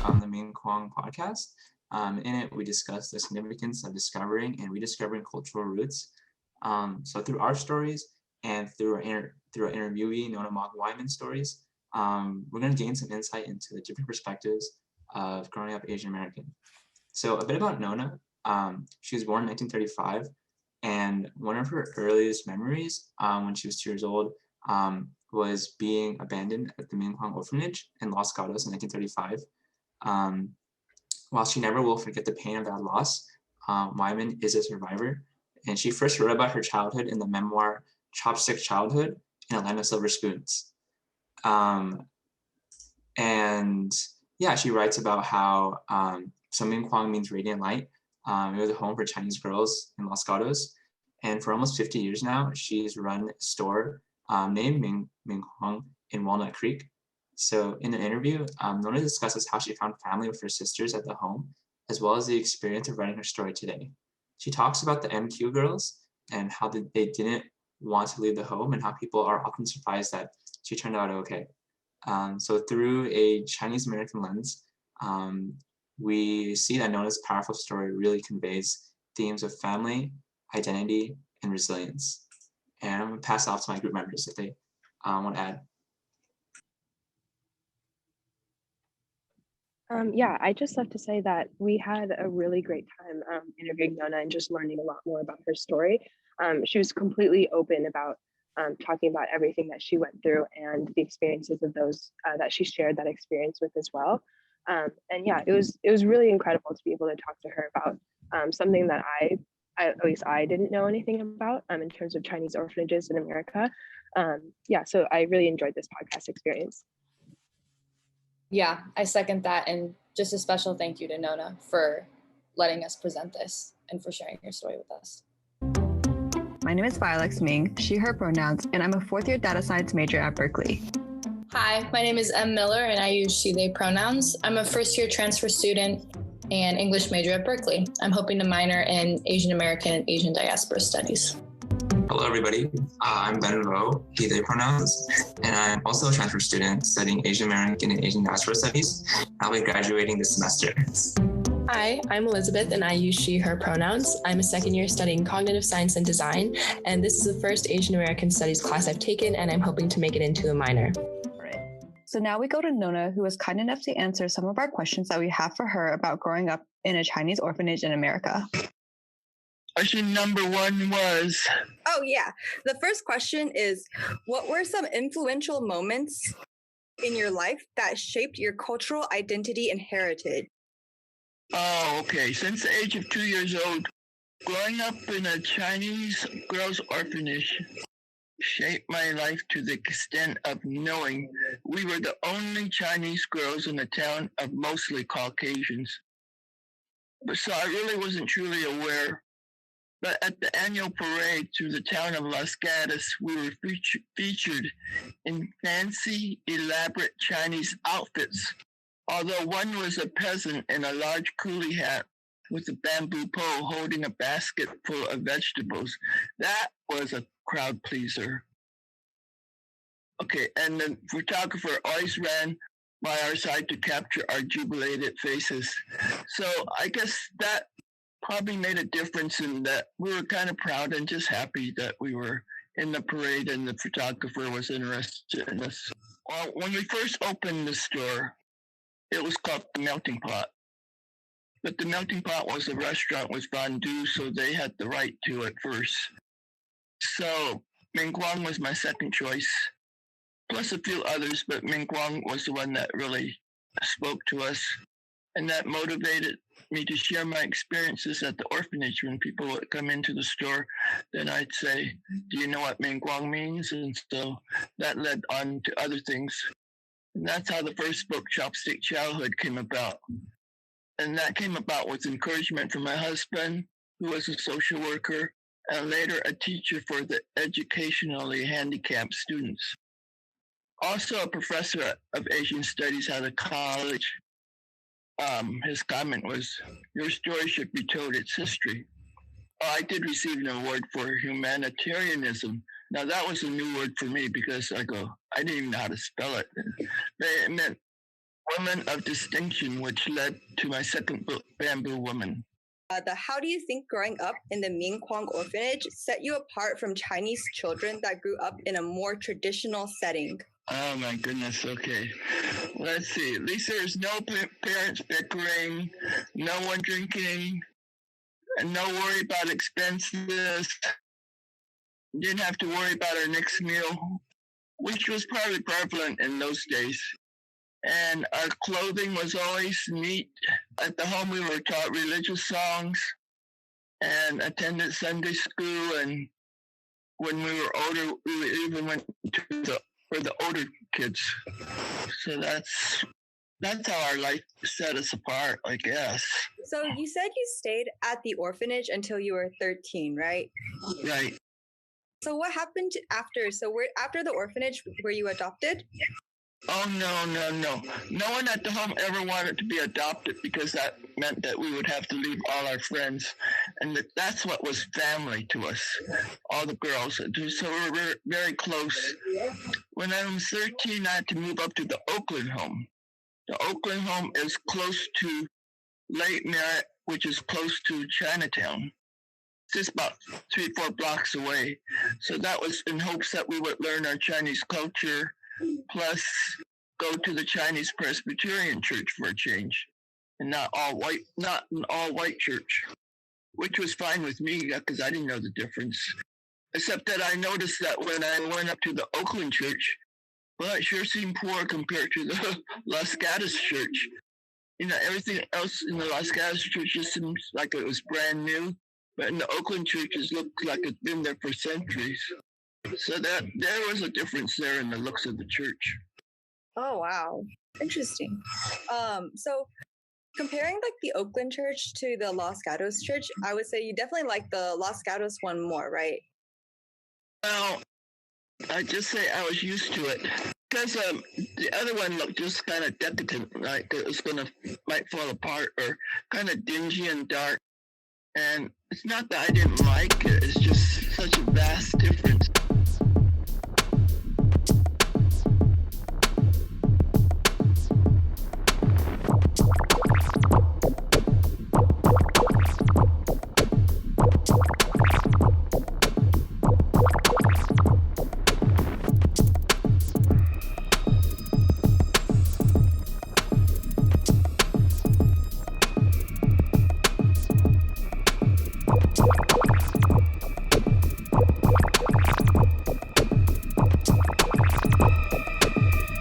on the Ming Quong podcast. In it, we discuss the significance of discovering and rediscovering cultural roots. So through our stories and through our interviewee, Nona Mock Wyman stories, we're going to gain some insight into the different perspectives of growing up Asian American. So a bit about Nona. She was born in 1935, and one of her earliest memories when she was 2 years old was being abandoned at the Ming Quong Orphanage in Los Gatos in 1935. While she never will forget the pain of that loss, Wyman is a survivor, and she first wrote about her childhood in the memoir Chopstick Childhood in a Land of Silver Spoons. And yeah, she writes about how so Ming Quong means radiant light. It was a home for Chinese girls in Los Gatos. And for almost 50 years now, she's run a store named Ming Quong in Walnut Creek. So in an interview, Nona discusses how she found family with her sisters at the home, as well as the experience of writing her story today. She talks about the MQ girls and how they didn't want to leave the home and how people are often surprised that she turned out okay. So through a Chinese American lens, we see that Nona's powerful story really conveys themes of family, identity, and resilience. And I'm gonna pass it off to my group members if they want to add. Yeah, I just have to say that we had a really great time interviewing Nona and just learning a lot more about her story. She was completely open about talking about everything that she went through and the experiences of those that she shared that experience with as well. And yeah, it was really incredible to be able to talk to her about something that at least I didn't know anything about in terms of Chinese orphanages in America. Yeah, so I really enjoyed this podcast experience. Yeah, I second that. And just a special thank you to Nona for letting us present this and for sharing your story with us. My name is Violex Ming, she, her pronouns, and I'm a fourth-year data science major at Berkeley. Hi, my name is Em Miller, and I use she, they pronouns. I'm a first-year transfer student and English major at Berkeley. I'm hoping to minor in Asian American and Asian diaspora studies. Hello, everybody. I'm Ben Vo, he, they pronouns, and I'm also a transfer student studying Asian American and Asian diaspora studies. I'll be graduating this semester. Hi, I'm Elisabeth, and I use she, her pronouns. I'm a second year studying cognitive science and design, and this is the first Asian American studies class I've taken, and I'm hoping to make it into a minor. So now we go to Nona, who was kind enough to answer some of our questions that we have for her about growing up in a Chinese orphanage in America. Question number 1 was... Oh, yeah. The first question is, what were some influential moments in your life that shaped your cultural identity and heritage? Oh, okay. Since the age of 2 years old, growing up in a Chinese girls' orphanage shaped my life to the extent of knowing we were the only Chinese girls in a town of mostly Caucasians. So I really wasn't truly aware. But at the annual parade through the town of Los Gatos, we were featured in fancy, elaborate Chinese outfits. Although one was a peasant in a large coolie hat with a bamboo pole holding a basket full of vegetables. That was a crowd pleaser. Okay, and the photographer always ran by our side to capture our jubilated faces. So I guess that probably made a difference in that we were kind of proud and just happy that we were in the parade and the photographer was interested in us. Well, when we first opened the store, it was called The Melting Pot. But The Melting Pot was a restaurant with fondue, so they had the right to it first. So Ming Quong was my second choice, plus a few others, but Ming Quong was the one that really spoke to us. And that motivated me to share my experiences at the orphanage. When people would come into the store, then I'd say, do you know what Ming Quong means? And so that led on to other things. And that's how the first book, Chopstick Childhood, came about. And that came about with encouragement from my husband, who was a social worker, and later a teacher for the educationally handicapped students. Also a professor of Asian studies at a college. His comment was, your story should be told its history. I did receive an award for humanitarianism. Now that was a new word for me because I didn't even know how to spell it. It meant Woman of Distinction, which led to my second book, Bamboo Woman. How do you think growing up in the Ming Quong Orphanage set you apart from Chinese children that grew up in a more traditional setting? Oh my goodness, okay. Let's see. At least there's no parents bickering, no one drinking, and no worry about expenses. Didn't have to worry about our next meal, which was probably prevalent in those days. And our clothing was always neat. At the home, we were taught religious songs and attended Sunday school. And when we were older, we even went for the older kids. So that's how our life set us apart, I guess. So you said you stayed at the orphanage until you were 13, right? Right. So what happened after? So after the orphanage, were you adopted? Oh, no. No one at the home ever wanted to be adopted because that meant that we would have to leave all our friends. And that's what was family to us, all the girls. So we were very close. When I was 13, I had to move up to the Oakland home. The Oakland home is close to Lake Merritt, which is close to Chinatown. It's just about 3-4 blocks away. So that was in hopes that we would learn our Chinese culture, plus go to the Chinese Presbyterian church for a change, and not an all white church, which was fine with me because I didn't know the difference. Except that I noticed that when I went up to the Oakland church, well, it sure seemed poor compared to the Los Gatos church. You know, everything else in the Los Gatos church just seems like it was brand new, but in the Oakland churches looked like it's been there for centuries. So that there was a difference there in the looks of the church. Oh, wow. Interesting. So comparing like the Oakland church to the Los Gatos church, I would say you definitely like the Los Gatos one more, right? Well, I just say I was used to it because the other one looked just kind of decadent, like it was might fall apart, or kind of dingy and dark. And it's not that I didn't like it, it's just